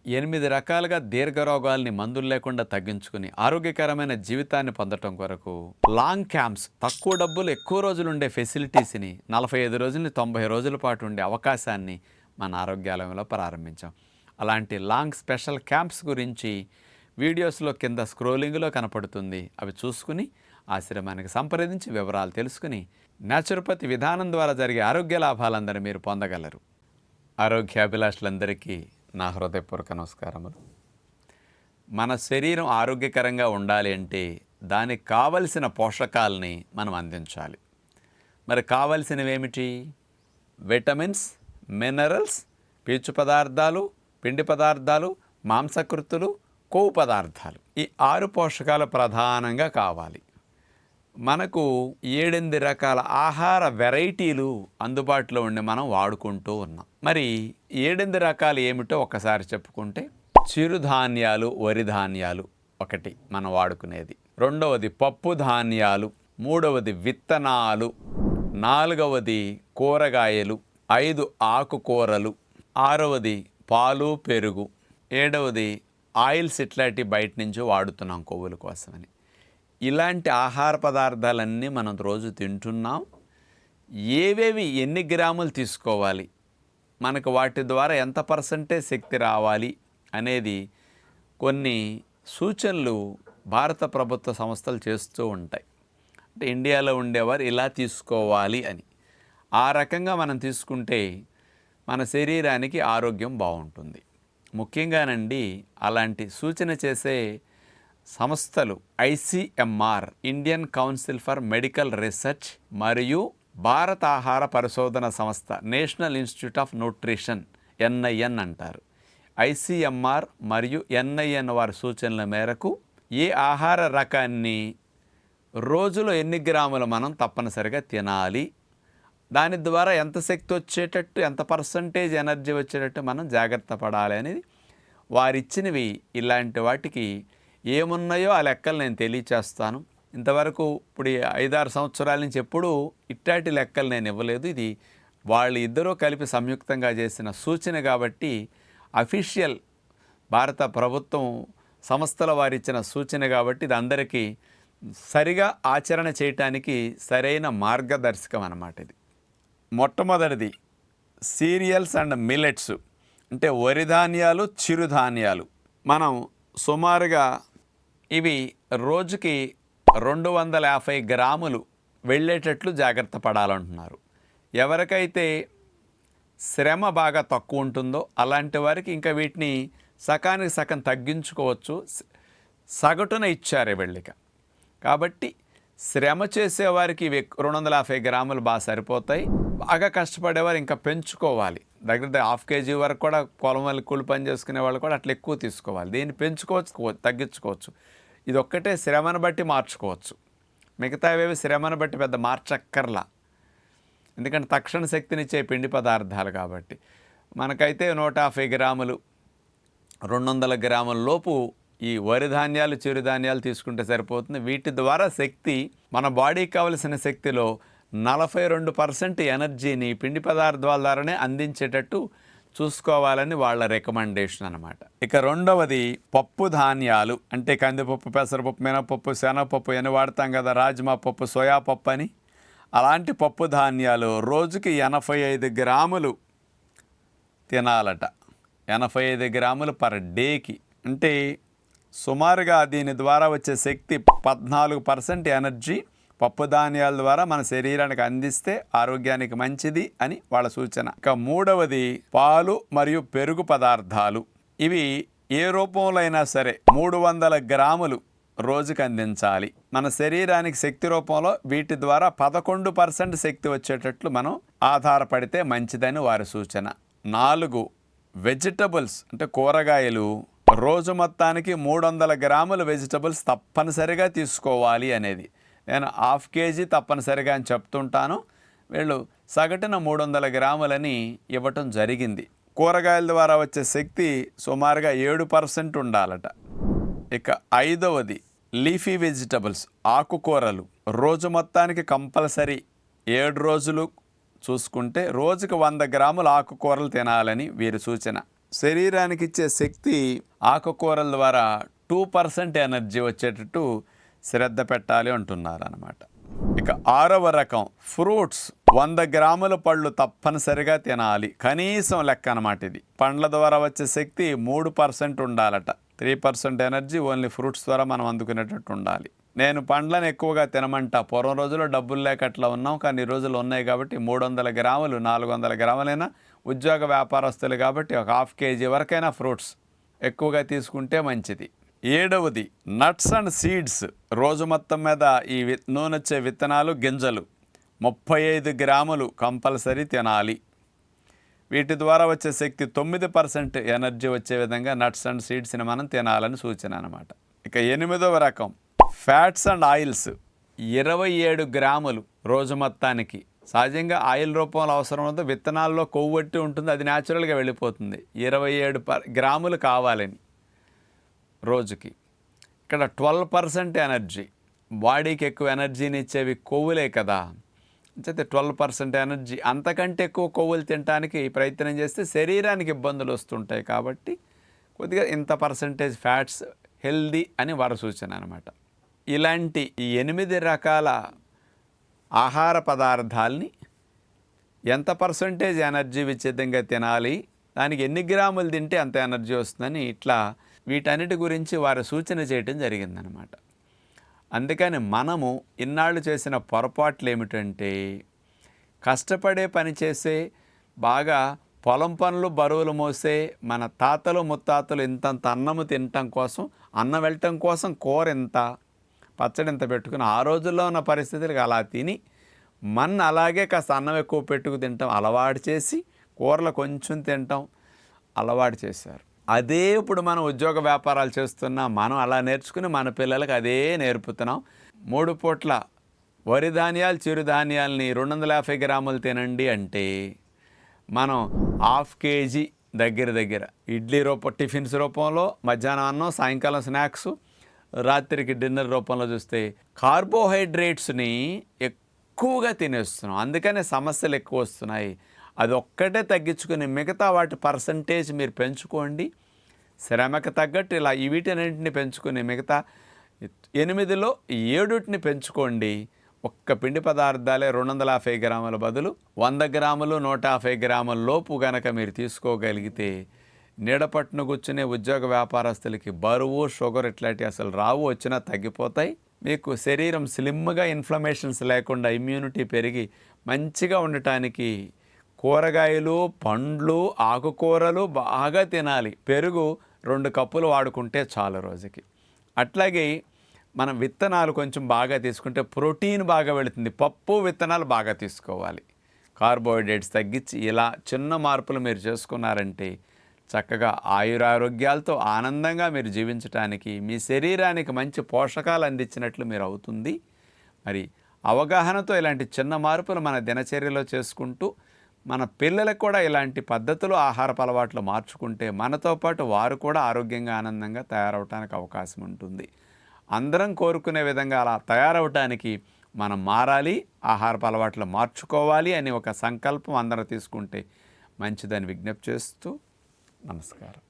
8 రకాలుగా దీర్ఘరోగాల్ని మందులు లేకుండా తగ్గించుకుని ఆరోగ్యకరమైన జీవితాన్ని పొందటం కొరకు లాంగ్ క్యాంప్స్, తక్కువ డబ్బులు ఎక్కువ రోజులు ఉండే ఫెసిలిటీస్ని 45 రోజుల నుంచి 90 రోజుల పాటు ఉండే అవకాశాన్ని మన ఆరోగ్యాలయంలో ప్రారంభించాం. అలాంటి లాంగ్ స్పెషల్ క్యాంప్స్ గురించి వీడియోస్లో కింద స్క్రోలింగ్లో కనపడుతుంది. అవి చూసుకుని ఆశ్రమానికి సంప్రదించి వివరాలు తెలుసుకుని న్యాచురోపతి విధానం ద్వారా జరిగే ఆరోగ్య లాభాలందరూ మీరు పొందగలరు. ఆరోగ్యాభిలాషులందరికీ నా హృదయపూర్వక నమస్కారములు. మన శరీరం ఆరోగ్యకరంగా ఉండాలి అంటే దానికి కావలసిన పోషకాలని మనం అందించాలి. మరి కావలసినవి ఏమిటి? విటమిన్స్, మినరల్స్, పీచు పదార్థాలు, పిండి పదార్థాలు, మాంసకృతులు, కొవ్వు పదార్థాలు. ఈ 6 పోషకాలు ప్రధానంగా కావాలి. మనకు 7-8 రకాల ఆహార వెరైటీలు అందుబాటులో ఉండి మనం వాడుకుంటూ ఉన్నాం. మరి 7-8 రకాలు ఏమిటో ఒకసారి చెప్పుకుంటే, చిరుధాన్యాలు, వరి ధాన్యాలు ఒకటి మనం వాడుకునేది. రెండవది పప్పు ధాన్యాలు, మూడవది విత్తనాలు, నాలుగవది కూరగాయలు, 5 ఆకుకూరలు, ఆరవది పాలు పెరుగు, 7వది ఆయిల్స్ ఇట్లాంటి బయట నుంచి వాడుతున్నాం కొవ్వుల కోసమని. ఇలాంటి ఆహార పదార్థాలన్నీ మనం రోజు తింటున్నాం. ఏవేవి ఎన్ని గ్రాములు తీసుకోవాలి, మనకు వాటి ద్వారా ఎంత పర్సంటేజ్ శక్తి రావాలి అనేది కొన్ని సూచనలు భారత ప్రభుత్వ సంస్థలు చేస్తూ ఉంటాయి. అంటే ఇండియాలో ఉండేవారు ఇలా తీసుకోవాలి అని. ఆ రకంగా మనం తీసుకుంటే మన శరీరానికి ఆరోగ్యం బాగుంటుంది. ముఖ్యంగానండి అలాంటి సూచన చేసే సంస్థలు ICMR, Indian council for medical research, మరియు భారత ఆహార పరిశోధన సంస్థ, national institute of nutrition, NIN అంటారు. ICMR మరియు NIN వారి సూచనల మేరకు ఏ ఆహార రకాన్ని రోజులో ఎన్ని గ్రాములు మనం తప్పనిసరిగా తినాలి, దాని ద్వారా ఎంత శక్తి వచ్చేటట్టు, ఎంత పర్సంటేజ్ ఎనర్జీ వచ్చేటట్టు మనం జాగ్రత్త పడాలి అనేది వారిచ్చినవి. ఇలాంటి వాటికి ఏమున్నాయో ఆ లెక్కలు నేను తెలియచేస్తాను. ఇంతవరకు ఇప్పుడు 5-6 సంవత్సరాల నుంచి ఎప్పుడూ ఇట్లాంటి లెక్కలు నేను ఇవ్వలేదు. ఇది వాళ్ళు ఇద్దరూ కలిపి సంయుక్తంగా చేసిన సూచన కాబట్టి, అఫీషియల్ భారత ప్రభుత్వం సంస్థల వారు ఇచ్చిన సూచన కాబట్టి ఇది అందరికీ సరిగా ఆచరణ చేయటానికి సరైన మార్గదర్శకం అన్నమాట. ఇది మొట్టమొదటిది సీరియల్స్ అండ్ మిల్లెట్స్, అంటే వరి ధాన్యాలు, చిరుధాన్యాలు. మనం సుమారుగా ఇవి రోజుకి 250 గ్రాములు వెళ్ళేటట్లు జాగ్రత్త పడాలంటున్నారు. ఎవరికైతే శ్రమ బాగా తక్కువ ఉంటుందో అలాంటి వారికి ఇంకా వీటిని సకానికి సగం తగ్గించుకోవచ్చు. సగటున ఇచ్చారు వెళ్ళిక. కాబట్టి శ్రమ చేసేవారికి ఇవి 250 గ్రాములు బాగా సరిపోతాయి. బాగా కష్టపడేవారు ఇంకా పెంచుకోవాలి. దగ్గర 1/2 kg వరకు కూడా పొలం వల్ల కూలి పని చేసుకునే వాళ్ళు కూడా అట్లా ఎక్కువ తీసుకోవాలి. దీన్ని పెంచుకోవచ్చు, తగ్గించుకోవచ్చు. ఇది ఒక్కటే శ్రమను బట్టి మార్చుకోవచ్చు. మిగతావేవి శ్రమను బట్టి పెద్ద మార్చక్కర్లా. ఎందుకంటే తక్షణ శక్తినిచ్చే పిండి పదార్థాలు కాబట్టి. మనకైతే 150 గ్రాములు, 200 గ్రాముల లోపు ఈ వరి ధాన్యాలు, చిరుధాన్యాలు తీసుకుంటే సరిపోతుంది. వీటి ద్వారా శక్తి, మన బాడీకి కావలసిన శక్తిలో 42% ఎనర్జీని పిండి పదార్థాల ద్వారానే అందించేటట్టు చూసుకోవాలని వాళ్ళ రికమెండేషన్ అన్నమాట. ఇక రెండవది పప్పు ధాన్యాలు, అంటే కందిపప్పు, పెసరపప్పు, మినపప్పు, శనగపప్పు అని వాడతాం కదా, రాజ్మా పప్పు, సోయా పప్పు అని. అలాంటి పప్పు ధాన్యాలు రోజుకి 85 గ్రాములు తినాలట. 85 గ్రాములు పర్ డేకి. అంటే సుమారుగా దీని ద్వారా వచ్చే శక్తి 14% ఎనర్జీ పప్పు ధాన్యాల ద్వారా మన శరీరానికి అందిస్తే ఆరోగ్యానికి మంచిది అని వాళ్ళ సూచన. ఇక మూడవది పాలు మరియు పెరుగు పదార్థాలు. ఇవి ఏ రూపంలో అయినా సరే 300 గ్రాములు రోజుకి అందించాలి. మన శరీరానికి శక్తి రూపంలో వీటి ద్వారా 11% శక్తి వచ్చేటట్లు మనం ఆధారపడితే మంచిదని వారి సూచన. 4 వెజిటబుల్స్, అంటే కూరగాయలు. రోజు మొత్తానికి 300 గ్రాముల వెజిటబుల్స్ తప్పనిసరిగా తీసుకోవాలి అనేది. నేను 1/2 kg తప్పనిసరిగా అని చెప్తుంటాను. వీళ్ళు సగటున 300 గ్రాములని ఇవ్వటం జరిగింది. కూరగాయల ద్వారా వచ్చే శక్తి సుమారుగా 7% ఉండాలట. ఇక 5వది లీఫీ వెజిటబుల్స్, ఆకుకూరలు. రోజు మొత్తానికి కంపల్సరీ 7 రోజులు చూసుకుంటే రోజుకు 100 గ్రాముల ఆకుకూరలు తినాలని వీరి సూచన. శరీరానికి ఇచ్చే శక్తి ఆకుకూరల ద్వారా 2% ఎనర్జీ వచ్చేటట్టు శ్రద్ధ పెట్టాలి అంటున్నారు అన్నమాట. ఇక 6వ రకం ఫ్రూట్స్. 100 గ్రాముల పళ్ళు తప్పనిసరిగా తినాలి, కనీసం లెక్క అన్నమాట. ఇది పండ్ల ద్వారా వచ్చే శక్తి 3% ఉండాలట. 3% ఎనర్జీ ఓన్లీ ఫ్రూట్స్ ద్వారా మనం అందుకునేటట్టు ఉండాలి. నేను పండ్లను ఎక్కువగా తినమంటా. పూర్వం రోజుల్లో డబ్బులు లేక అట్లా ఉన్నాం, కానీ ఈ రోజులు ఉన్నాయి కాబట్టి 300 గ్రాములు 400 గ్రాములైనా ఉద్యోగ వ్యాపారస్తులు కాబట్టి ఒక 1/2 kg వరకైనా ఫ్రూట్స్ ఎక్కువగా తీసుకుంటే మంచిది. 7వది నట్స్ అండ్ సీడ్స్. రోజు మొత్తం మీద ఈ నూనెచ్చే విత్తనాలు గింజలు 35 గ్రాములు కంపల్సరీ తినాలి. వీటి ద్వారా వచ్చే శక్తి 9% ఎనర్జీ వచ్చే విధంగా నట్స్ అండ్ సీడ్స్ని మనం తినాలని సూచన అన్నమాట. ఇక 8వ రకం ఫ్యాట్స్ అండ్ ఆయిల్స్. 27 గ్రాములు రోజు మొత్తానికి. సహజంగా ఆయిల్ రూపంలో అవసరం ఉంటుంది, విత్తనాల్లో కొవ్వొట్టి ఉంటుంది, అది న్యాచురల్గా వెళ్ళిపోతుంది. 27 గ్రాములు కావాలని రోజుకి. ఇక్కడ 12% ఎనర్జీ. బాడీకి ఎక్కువ ఎనర్జీని ఇచ్చేవి కొవ్వులే కదా, అయితే 12% ఎనర్జీ. అంతకంటే ఎక్కువ కొవ్వులు తినడానికి ప్రయత్నం చేస్తే శరీరానికి ఇబ్బందులు వస్తుంటాయి కాబట్టి కొద్దిగా ఇంత పర్సంటేజ్ ఫ్యాట్స్ హెల్దీ అని వారి సూచన అనమాట. ఇలాంటి ఈ 8 రకాల ఆహార పదార్థాలని ఎంత పర్సంటేజ్ ఎనర్జీ విచ్ఛిన్నంగా తినాలి, దానికి ఎన్ని గ్రాములు తింటే అంత ఎనర్జీ వస్తుందని ఇట్లా వీటన్నిటి గురించి వారు సూచన చేయటం జరిగిందనమాట. అందుకని మనము ఇన్నాళ్ళు చేసిన పొరపాట్లు ఏమిటంటే, కష్టపడే పని చేసే బాగా పొలం పనులు బరువులు మోసే మన తాతలు ముత్తాతలు ఇంతంత అన్నము తినటం కోసం, అన్నం వెళ్ళటం కోసం కూర ఇంత పచ్చడి ఇంత పెట్టుకుని ఆ రోజుల్లో ఉన్న పరిస్థితులకు అలా తిని అలాగే కాస్త అన్నం ఎక్కువ పెట్టుకు తింటాం అలవాటు చేసి కూరలు కొంచెం తింటాం అలవాటు చేశారు. అదే ఇప్పుడు మనం ఉద్యోగ వ్యాపారాలు చేస్తున్నాం, మనం అలా నేర్చుకుని మన పిల్లలకు అదే నేర్పుతున్నాం. 3 పూట్ల వరి ధాన్యాలు చిరుధాన్యాలని 250 గ్రాములు తినండి అంటే మనం 1/2 kg దగ్గర ఇడ్లీ టిఫిన్స్ రూపంలో, మధ్యాహ్నం అన్నం, సాయంకాలం స్నాక్స్, రాత్రికి డిన్నర్ రూపంలో చూస్తే కార్బోహైడ్రేట్స్ని ఎక్కువగా తినేస్తున్నాం. అందుకనే సమస్యలు ఎక్కువ వస్తున్నాయి. అది ఒక్కటే తగ్గించుకుని మిగతా వాటి పర్సంటేజ్ మీరు పెంచుకోండి. శ్రమకు తగ్గట్టు ఇలా వీటన్నింటిని పెంచుకుని మిగతా 8లో 7 పెంచుకోండి. ఒక్క పిండి పదార్థాలే 250 గ్రాముల బదులు 100 గ్రాములు 150 గ్రాముల లోపు గనక మీరు తీసుకోగలిగితే నీడపట్టును కూర్చునే ఉద్యోగ వ్యాపారస్తులకి బరువు, షుగర్ ఇట్లాంటివి అసలు రావు, వచ్చినా తగ్గిపోతాయి. మీకు శరీరం స్లిమ్గా, ఇన్ఫ్లమేషన్స్ లేకుండా ఇమ్యూనిటీ పెరిగి మంచిగా ఉండటానికి కూరగాయలు, పండ్లు, ఆకుకూరలు బాగా తినాలి. పెరుగు 2 కప్పులు వాడుకుంటే చాలు రోజుకి. అట్లాగే మనం విత్తనాలు కొంచెం బాగా తీసుకుంటే ప్రోటీన్ బాగా వెళుతుంది. పప్పు, విత్తనాలు బాగా తీసుకోవాలి. కార్బోహైడ్రేట్స్ తగ్గించి ఇలా చిన్న మార్పులు మీరు చేసుకున్నారంటే చక్కగా ఆయురారోగ్యాలతో ఆనందంగా మీరు జీవించడానికి, మీ శరీరానికి మంచి పోషకాలు అందించినట్లు మీరు అవుతుంది. మరి అవగాహనతో ఇలాంటి చిన్న మార్పులు మన దినచర్యలో చేసుకుంటూ మన పిల్లలకు కూడా ఇలాంటి పద్ధతులు, ఆహారపు అలవాట్లు మార్చుకుంటే మనతో పాటు వారు కూడా ఆరోగ్యంగా ఆనందంగా తయారవడానికి అవకాశం ఉంటుంది. అందరం కోరుకునే విధంగా అలా తయారవటానికి మనం మారాలి, ఆహారపు అలవాట్లు మార్చుకోవాలి అని ఒక సంకల్పం అందరూ తీసుకుంటే మంచిదని విజ్ఞప్తి చేస్తూ నమస్కారం.